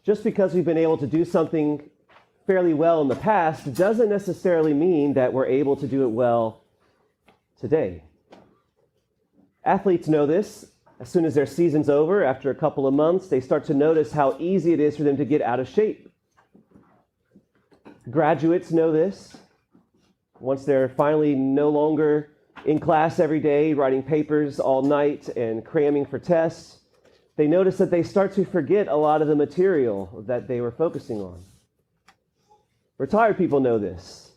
just because we've been able to do something fairly well in the past doesn't necessarily mean that we're able to do it well today. Athletes know this. As soon as their season's over, after a couple of months, they start to notice how easy it is for them to get out of shape. Graduates know this. Once they're finally no longer in class every day, writing papers all night and cramming for tests, they notice that they start to forget a lot of the material that they were focusing on. Retired people know this.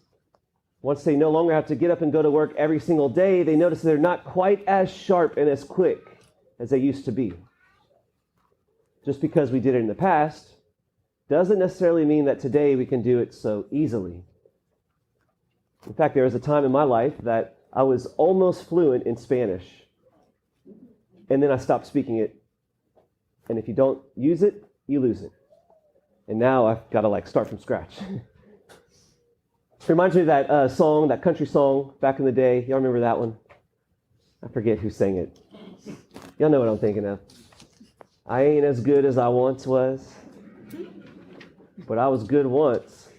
Once they no longer have to get up and go to work every single day, they notice they're not quite as sharp and as quick as they used to be. Just because we did it in the past doesn't necessarily mean that today we can do it so easily. In fact, there was a time in my life that I was almost fluent in Spanish, and then I stopped speaking it. And if you don't use it, you lose it. And now I've got to start from scratch. It reminds me of that song, that country song back in the day. Y'all remember that one? I forget who sang it. Y'all know what I'm thinking of. I ain't as good as I once was, but I was good once,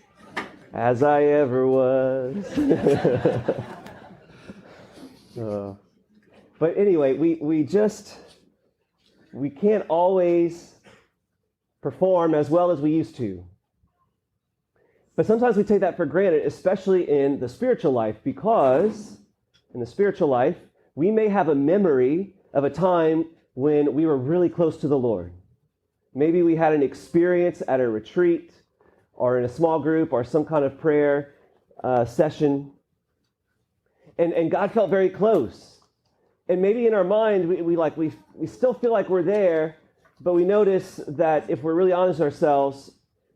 as I ever was. But anyway, we can't always perform as well as we used to. But sometimes we take that for granted, especially in the spiritual life, because in the spiritual life, we may have a memory of a time when we were really close to the Lord. Maybe we had an experience at a retreat or in a small group or some kind of prayer session, and God felt very close. And maybe in our mind, we still feel like we're there, but we notice that if we're really honest with ourselves,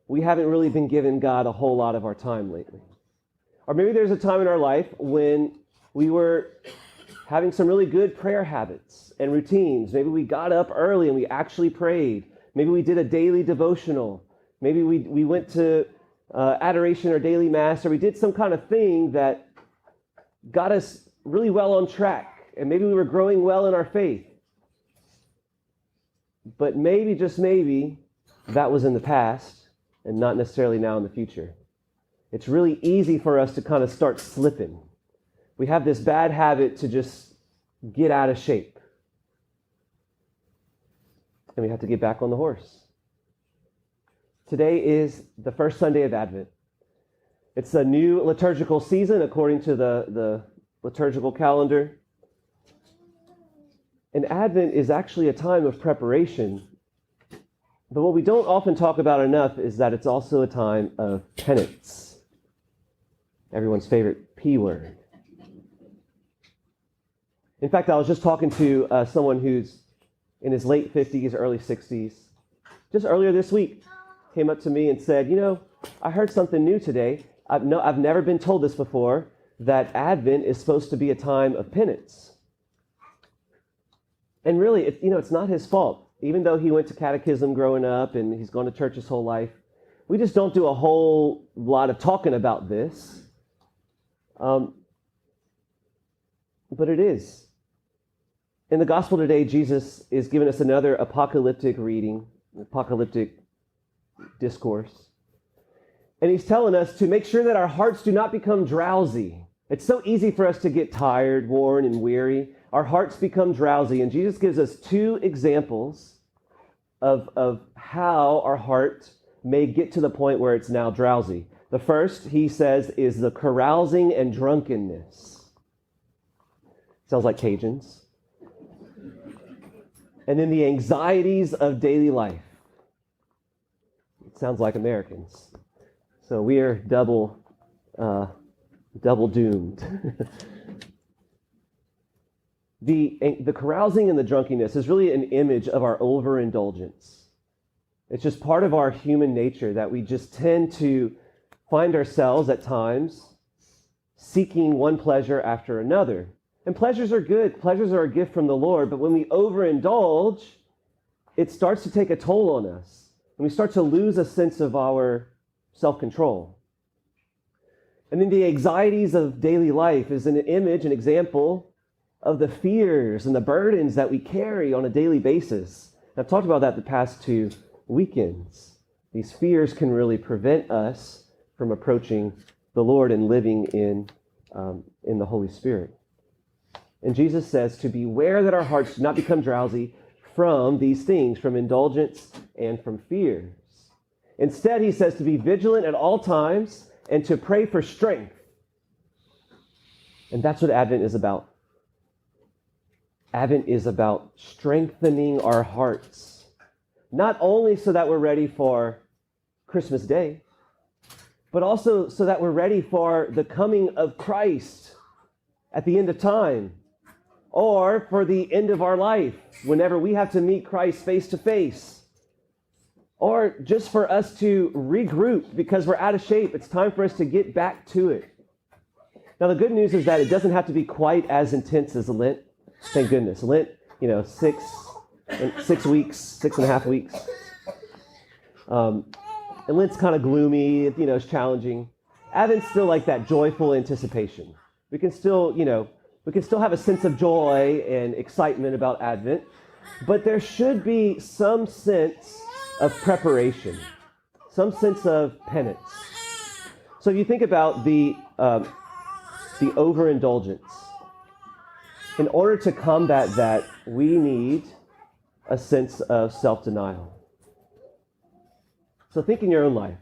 we haven't really been giving God a whole lot of our time lately. Or maybe there's a time in our life when we were having some really good prayer habits and routines. Maybe we got up early and we actually prayed. Maybe we did a daily devotional. Maybe we went to adoration or daily mass, or we did some kind of thing that got us really well on track. And maybe we were growing well in our faith. But maybe, just maybe, that was in the past and not necessarily now in the future. It's really easy for us to kind of start slipping. We have this bad habit to just get out of shape. And we have to get back on the horse. Today is the first Sunday of Advent. It's a new liturgical season according to the liturgical calendar. And Advent is actually a time of preparation. But what we don't often talk about enough is that it's also a time of penance. Everyone's favorite P word. In fact, I was just talking to someone who's in his late 50s, early 60s. Just earlier this week, came up to me and said, I heard something new today. I've never been told this before, that Advent is supposed to be a time of penance. And really, it's not his fault. Even though he went to catechism growing up and he's gone to church his whole life, we just don't do a whole lot of talking about this. But it is. In the gospel today, Jesus is giving us another apocalyptic reading, apocalyptic discourse. And he's telling us to make sure that our hearts do not become drowsy. It's so easy for us to get tired, worn, and weary. Our hearts become drowsy. And Jesus gives us two examples of how our heart may get to the point where it's now drowsy. The first, he says, is the carousing and drunkenness. Sounds like Cajuns. And then the anxieties of daily life. It sounds like Americans. So we are double doomed. The carousing and the drunkenness is really an image of our overindulgence. It's just part of our human nature that we just tend to find ourselves at times seeking one pleasure after another. And pleasures are good. Pleasures are a gift from the Lord. But when we overindulge, it starts to take a toll on us. And we start to lose a sense of our self-control. And then the anxieties of daily life is an image, an example of the fears and the burdens that we carry on a daily basis. I've talked about that the past 2 weekends. These fears can really prevent us from approaching the Lord and living in the Holy Spirit. And Jesus says to beware that our hearts do not become drowsy from these things, from indulgence and from fears. Instead, he says to be vigilant at all times and to pray for strength. And that's what Advent is about. Advent is about strengthening our hearts, not only so that we're ready for Christmas Day, but also so that we're ready for the coming of Christ at the end of time, or for the end of our life, whenever we have to meet Christ face to face, or just for us to regroup because we're out of shape. It's time for us to get back to it. Now, the good news is that it doesn't have to be quite as intense as Lent. Thank goodness. Lent, 6 weeks, 6.5 weeks. And Lent's kind of gloomy, it's challenging. Advent's still like that joyful anticipation. We can still have a sense of joy and excitement about Advent, but there should be some sense of preparation, some sense of penance. So if you think about the overindulgence, in order to combat that, we need a sense of self-denial. So think in your own life.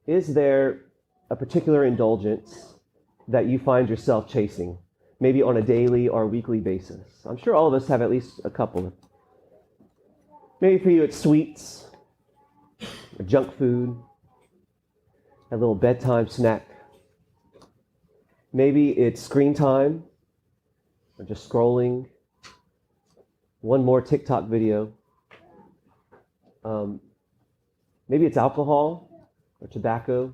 Is there a particular indulgence that you find yourself chasing, maybe on a daily or weekly basis? I'm sure all of us have at least a couple. Maybe for you it's sweets, or junk food, a little bedtime snack. Maybe it's screen time, or just scrolling, one more TikTok video. Maybe it's alcohol or tobacco.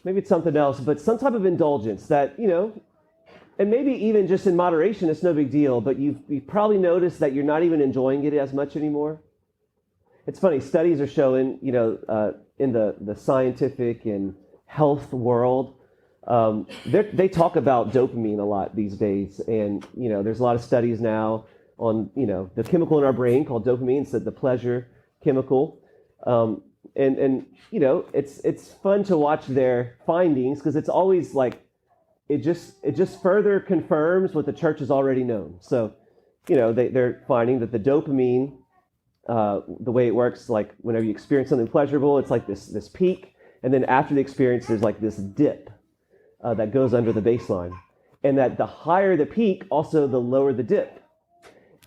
Maybe it's something else, but some type of indulgence that, and maybe even just in moderation, it's no big deal, but you've probably noticed that you're not even enjoying it as much anymore. It's funny, studies are showing, in the scientific and health world, they talk about dopamine a lot these days. And, there's a lot of studies now on, the chemical in our brain called dopamine. It's the pleasure chemical. It's fun to watch their findings because it's always like, it just further confirms what the church has already known. So, they're finding that the dopamine, the way it works, like whenever you experience something pleasurable, it's like this peak. And then after the experience, there's like this dip that goes under the baseline. And that the higher the peak, also the lower the dip.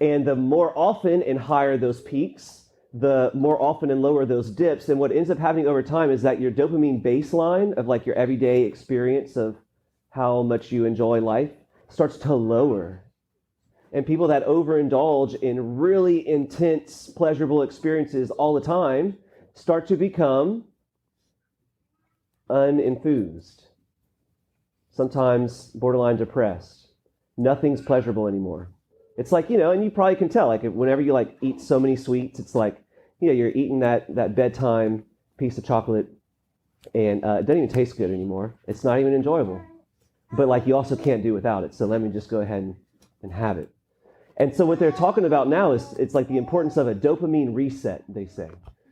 And the more often and higher those peaks, the more often and lower those dips. And what ends up happening over time is that your dopamine baseline of like your everyday experience of how much you enjoy life starts to lower. And people that overindulge in really intense, pleasurable experiences all the time start to become unenthused, sometimes borderline depressed. Nothing's pleasurable anymore. It's like, and you probably can tell, like whenever you like eat so many sweets, it's like, you're eating that bedtime piece of chocolate and it doesn't even taste good anymore. It's not even enjoyable. But like you also can't do without it. So let me just go ahead and have it. And so what they're talking about now is it's like the importance of a dopamine reset, they say.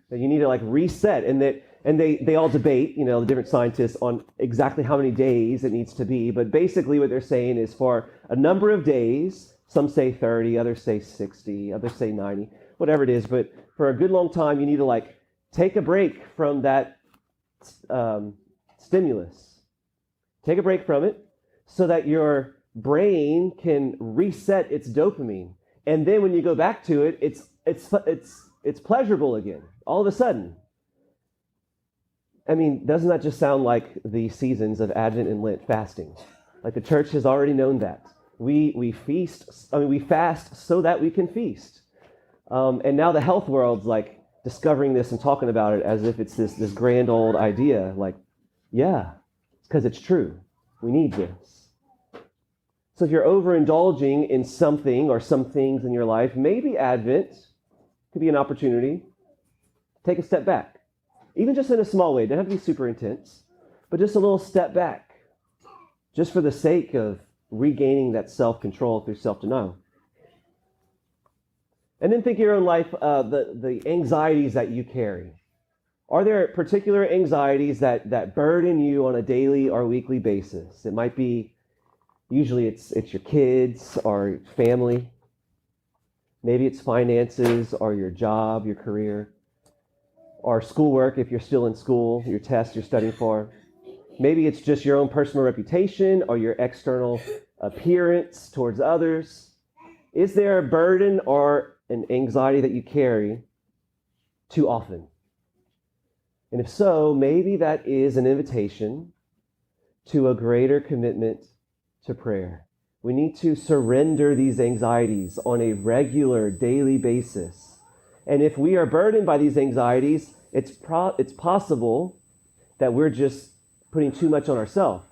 That you need to like reset, and they all debate, the different scientists on exactly how many days it needs to be. But basically what they're saying is for a number of days, some say 30, others say 60, others say 90, whatever it is. But for a good long time, you need to like take a break from that stimulus. Take a break from it so that your brain can reset its dopamine. And then when you go back to it, it's pleasurable again, all of a sudden. I mean, doesn't that just sound like the seasons of Advent and Lent fasting? Like the church has already known that. We fast so that we can feast. And now the health world's like discovering this and talking about it as if it's this grand old idea. Like, yeah, it's because it's true. We need this. So if you're overindulging in something or some things in your life, maybe Advent could be an opportunity to take a step back. Even just in a small way. It doesn't have to be super intense, but just a little step back. Just for the sake of regaining that self-control through self-denial. And then think of your own life, the anxieties that you carry. Are there particular anxieties that burden you on a daily or weekly basis? It might be, usually it's your kids or family. Maybe it's finances or your job, your career, or schoolwork if you're still in school, your tests you're studying for. Maybe it's just your own personal reputation or your external appearance towards others. Is there a burden or an anxiety that you carry too often? And if so, maybe that is an invitation to a greater commitment to prayer. We need to surrender these anxieties on a regular, daily basis. And if we are burdened by these anxieties, it's possible that we're just putting too much on ourselves.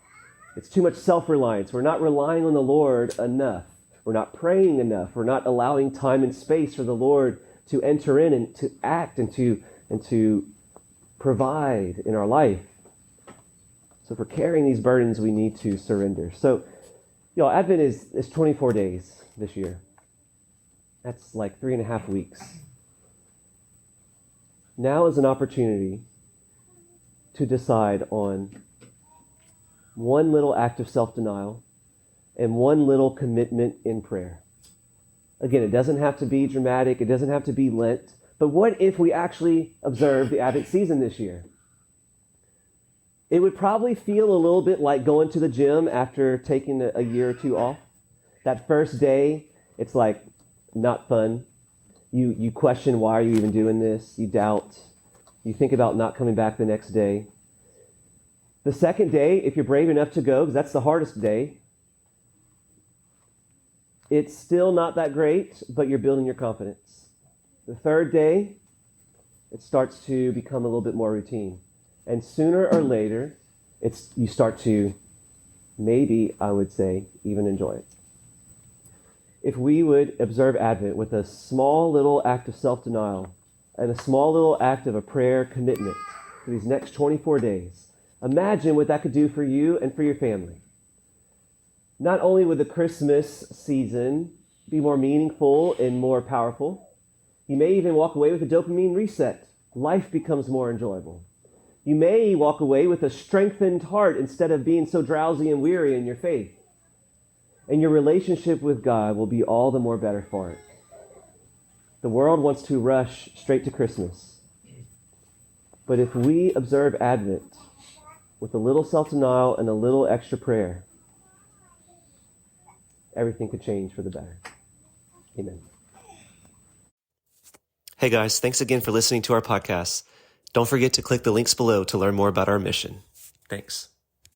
It's too much self-reliance. We're not relying on the Lord enough. We're not praying enough. We're not allowing time and space for the Lord to enter in and to act and to provide in our life. So if we're carrying these burdens, we need to surrender. So, Advent is 24 days this year. That's like 3.5 weeks. Now is an opportunity to decide on one little act of self-denial and one little commitment in prayer. Again, it doesn't have to be dramatic. It doesn't have to be Lent. But what if we actually observe the Advent season this year? It would probably feel a little bit like going to the gym after taking a year or two off. That first day, it's like not fun. You question, why are you even doing this? You doubt. You think about not coming back the next day. The second day, if you're brave enough to go, because that's the hardest day, it's still not that great, but you're building your confidence. The third day, it starts to become a little bit more routine. And sooner or later, you start to, maybe, I would say, even enjoy it. If we would observe Advent with a small little act of self-denial and a small little act of a prayer commitment for these next 24 days, imagine what that could do for you and for your family. Not only would the Christmas season be more meaningful and more powerful, you may even walk away with a dopamine reset. Life becomes more enjoyable. You may walk away with a strengthened heart instead of being so drowsy and weary in your faith. And your relationship with God will be all the more better for it. The world wants to rush straight to Christmas. But if we observe Advent with a little self-denial and a little extra prayer, everything could change for the better. Amen. Hey guys, thanks again for listening to our podcast. Don't forget to click the links below to learn more about our mission. Thanks.